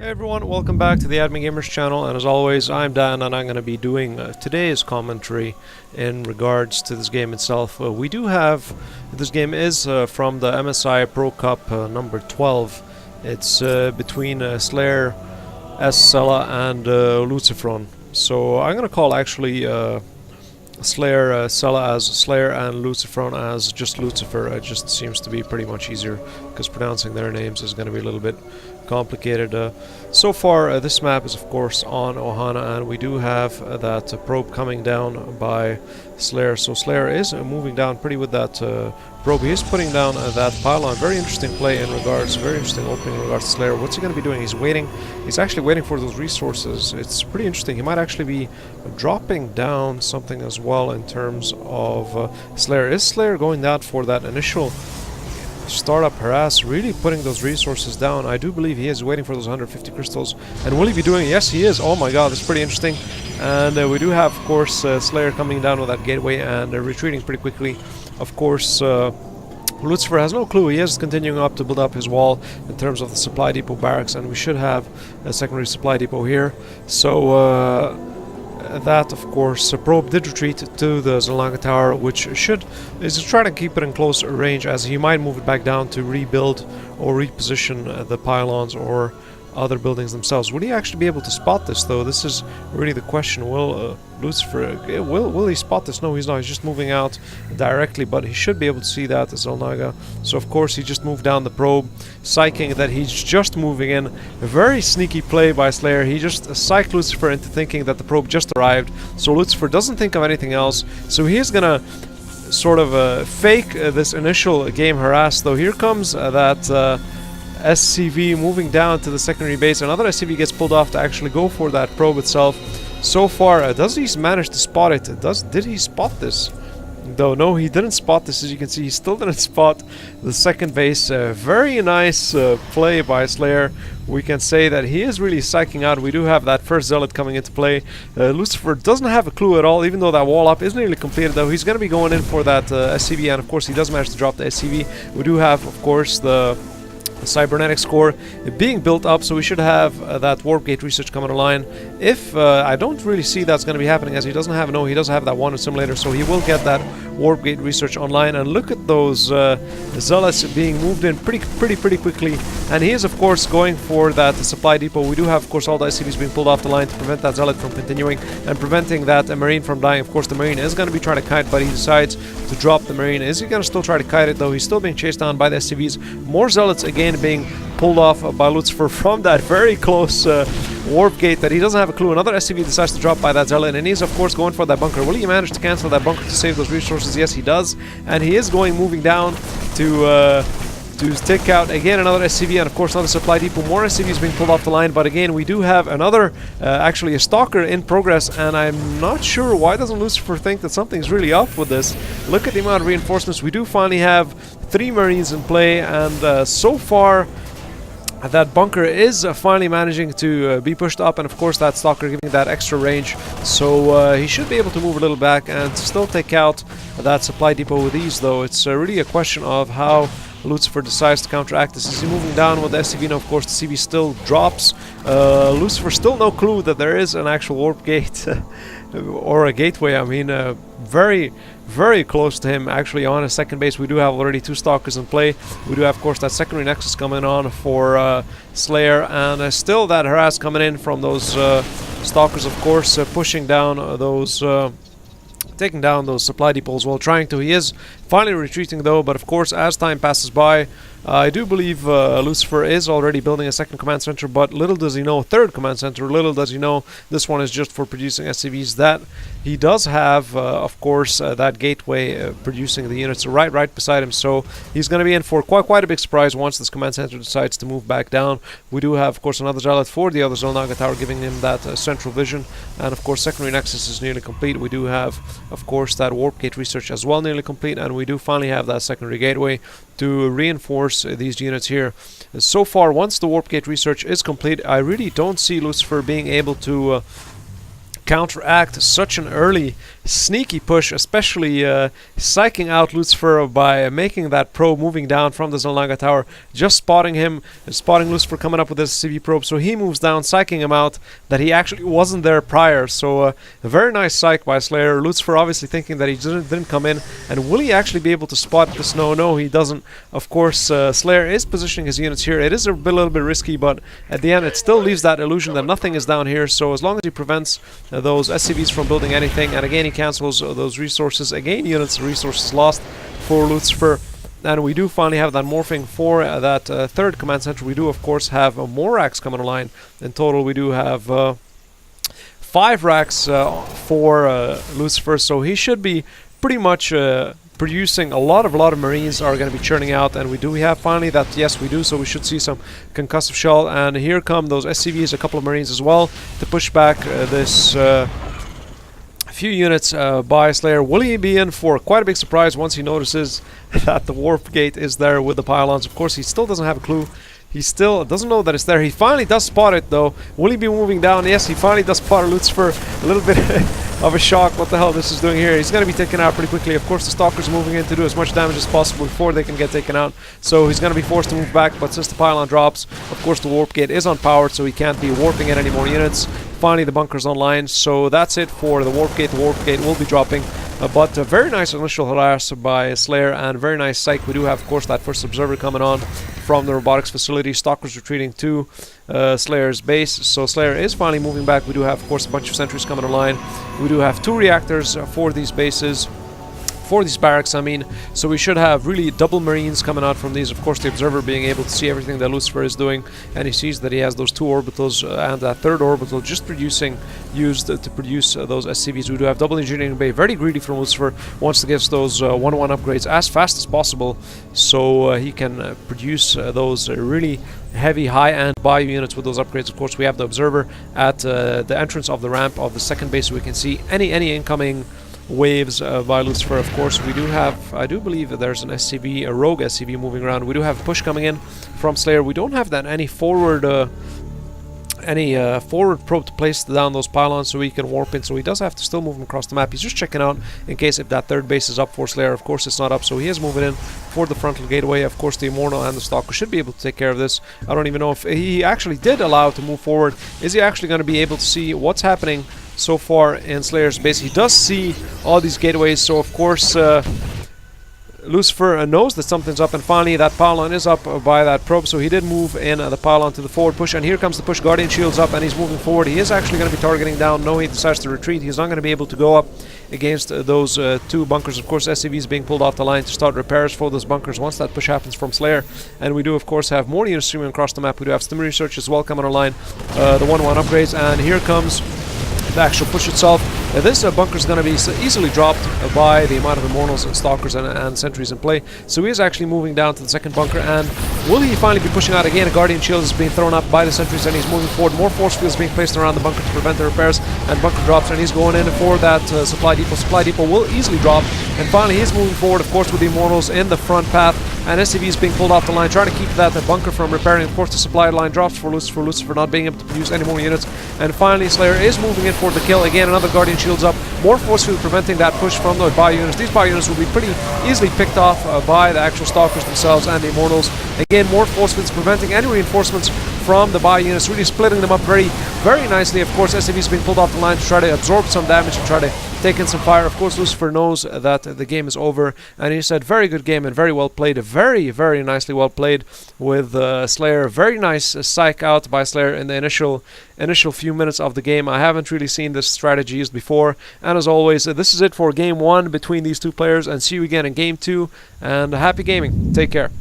Hey everyone, welcome back to the AddMeGamers channel, and as always I'm Dan and I'm going to be doing today's commentary in regards to this game itself. We do have, this game is from the MSI Pro Cup number 12. It's between SlayerScella and LucifroN. So I'm going to call actually SlayerScella as Slayer and LucifroN as just Lucifer. It just seems to be pretty much easier because pronouncing their names is going to be a little bit complicated. So far this map is of course on Ohana, and we do have that probe coming down by Slayer. So Slayer is moving down pretty with that probe. He is putting down that pylon. Very interesting play in regards, very interesting opening in regards to Slayer. What's he going to be doing? He's waiting. He's actually waiting for those resources. It's pretty interesting. He might actually be dropping down something as well in terms of Slayer. Is Slayer going down for that initial startup harass, really putting those resources down? I do believe he is waiting for those 150 crystals. And will he be doing it? Yes, he is. Oh my god, that's pretty interesting. And we do have, of course, Slayer coming down with that gateway and retreating pretty quickly. Of course, Lucifer has no clue. He is continuing up to build up his wall in terms of the supply depot barracks, and we should have a secondary supply depot here. So that, of course, probe did retreat to the Zalanga Tower, which is trying to keep it in close range, as he might move it back down to rebuild or reposition the pylons or other buildings themselves. Will he actually be able to spot this, though? This is really the question. Will Lucifer, will he spot this? No, he's not. He's just moving out directly, but he should be able to see that as Zalnaga. So of course he just moved down the probe, psyching that he's just moving in. A very sneaky play by Slayer. He just psyched Lucifer into thinking that the probe just arrived, so Lucifer doesn't think of anything else. So he is gonna sort of fake this initial game harass, though. Here comes that SCV moving down to the secondary base. Another SCV gets pulled off to actually go for that probe itself. So far, does he manage to spot it? Did he spot this? Though, no, he didn't spot this. As you can see, he still didn't spot the second base. Very nice play by Slayer. We can say that he is really psyching out. We do have that first Zealot coming into play. Lucifer doesn't have a clue at all, even though that wall up is nearly completed, though. He's going to be going in for that SCV, and of course he does manage to drop the SCV. We do have, of course, the cybernetics core being built up, so we should have that warp gate research coming online. If I don't really see that's going to be happening, as he doesn't have he doesn't have that one simulator, so he will get that warp gate research online. And look at those zealots being moved in pretty quickly, and he is of course going for that supply depot. We do have, of course, all the SCVs being pulled off the line to prevent that zealot from continuing and preventing that marine from dying. Of course, the marine is going to be trying to kite, but he decides to drop the marine. Is he going to still try to kite it, though? He's still being chased down by the SCVs. More zealots again being pulled off by Lucifer from that very close warp gate that he doesn't have a clue. Another SCV decides to drop by that zealot, and he's of course going for that bunker. Will he manage to cancel that bunker to save those resources? Yes, he does, and he is moving down to take out again another SCV, and of course another supply depot. More SCVs being pulled off the line, but again we do have another actually a stalker in progress, and I'm not sure why doesn't Lucifer think that something's really up with this. Look at the amount of reinforcements. We do finally have 3 marines in play, and so far that bunker is finally managing to be pushed up, and of course that stalker giving that extra range, so he should be able to move a little back and still take out that supply depot with ease. Though it's really a question of how Lucifer decides to counteract this. Is he moving down with the SCV? No, of course the CV still drops. Lucifer still no clue that there is an actual warp gate or a gateway. I mean, very close to him actually on his second base. We do have already 2 stalkers in play. We do have, of course, that secondary nexus coming on for Slayer, and still that harass coming in from those stalkers, of course, pushing down those taking down those supply depots while trying to. He is finally retreating, though, but of course as time passes by, I do believe Lucifer is already building a second command center, but little does he know, third command center, little does he know this one is just for producing SCVs. That he does have, of course, that gateway producing the units right beside him, so he's going to be in for quite a big surprise once this command center decides to move back down. We do have, of course, another zealot for the other Zalnaga Tower, giving him that central vision, and of course secondary nexus is nearly complete. We do have, of course, that warp gate research as well nearly complete, and we do finally have that secondary gateway to reinforce these units here. So far, once the warp gate research is complete, I really don't see Lucifer being able to counteract such an early sneaky push, especially psyching out Lucifer by making that probe moving down from the Zalanga tower, just spotting him, spotting Lucifer coming up with his SCV probe, so he moves down, psyching him out that he actually wasn't there prior. So a very nice psych by Slayer. Lucifer obviously thinking that he didn't come in, and will he actually be able to spot the snow? No, he doesn't. Of course, Slayer is positioning his units here. It is a little bit risky, but at the end it still leaves that illusion that nothing is down here. So as long as he prevents those SCVs from building anything, and again he cancels those resources, again units resources lost for Lucifer. And we do finally have that morphing for that third command center. We do of course have more racks coming online. In total we do have 5 racks for Lucifer, so he should be pretty much producing a lot of Marines are going to be churning out. And we have finally that, yes we do, so we should see some concussive shell, and here come those SCVs, a couple of Marines as well, to push back this few units by Slayer. Will he be in for quite a big surprise once he notices that the warp gate is there with the pylons? Of course he still doesn't have a clue. He still doesn't know that it's there. He finally does spot it though. Will he be moving down? Yes, he finally does spot Lucifer. A little bit of a shock. What the hell this is doing here? He's going to be taken out pretty quickly. Of course the Stalker's moving in to do as much damage as possible before they can get taken out. So he's going to be forced to move back, but since the pylon drops, of course the warp gate is unpowered, so he can't be warping in any more units. Finally the bunker's online, so that's it for the warp gate. The warp gate will be dropping. But a very nice initial harass by Slayer, and very nice psych. We do have, of course, that first observer coming on from the robotics facility. Stalkers retreating to Slayer's base. So Slayer is finally moving back. We do have, of course, a bunch of sentries coming online. We do have 2 reactors for these bases. For these barracks, I mean, so we should have really double Marines coming out from these. Of course, the observer being able to see everything that Lucifer is doing, and he sees that he has those 2 orbitals and that third orbital just used to produce those SCVs. We do have double engineering bay, very greedy from Lucifer, wants to get those 1-1 upgrades as fast as possible, so he can produce those really heavy high-end bio units with those upgrades. Of course, we have the observer at the entrance of the ramp of the second base, so we can see any incoming waves by Lucifer. Of course we do have, I do believe that there's an SCV, a rogue SCV moving around. We do have a push coming in from Slayer. We don't have that any forward probe to place down those pylons so he can warp in, so he does have to still move him across the map. He's just checking out in case if that third base is up for Slayer. Of course it's not up, so he is moving in for the frontal gateway. Of course the Immortal and the Stalker should be able to take care of this. I don't even know if he actually did allow to move forward. Is he actually going to be able to see what's happening so far in Slayer's base? He does see all these gateways, so of course Lucifer knows that something's up, and finally that pylon is up by that probe, so he did move in the pylon to the forward push, and here comes the push. Guardian Shield's up and he's moving forward. He is actually going to be targeting down. No, he decides to retreat. He's not going to be able to go up against those 2 bunkers. Of course SCVs being pulled off the line to start repairs for those bunkers once that push happens from Slayer. And we do of course have more units streaming across the map. We do have STEM research as well coming online, the 1-1 upgrades, and here comes the actual push itself. This bunker is going to be easily dropped by the amount of Immortals and Stalkers and Sentries in play. So he is actually moving down to the second bunker, and will he finally be pushing out again? A Guardian Shield is being thrown up by the Sentries, and he's moving forward. More force fields being placed around the bunker to prevent the repairs, and bunker drops, and he's going in for that supply depot. Supply depot will easily drop, and finally he's moving forward, of course, with the Immortals in the front path, and SCV is being pulled off the line, trying to keep that bunker from repairing. Of course the supply line drops for Lucifer not being able to produce any more units, and finally Slayer is moving in for the kill. Again, another Guardian Shield's up. More force field preventing that push from the bio units. These bio units will be pretty easily picked off by the actual Stalkers themselves and the Immortals. Again, more force fields preventing any reinforcements from the bio units, really splitting them up very nicely. Of course SCV is being pulled off the line to try to absorb some damage and try to take in some fire. Of course Lucifer knows that the game is over, and he said very good game and very well played, very nicely well played with Slayer. Very nice psych out by Slayer in the initial few minutes of the game. I haven't really seen this strategy used before, and as always this is it for game 1 between these 2 players, and see you again in game 2, and happy gaming. Take care.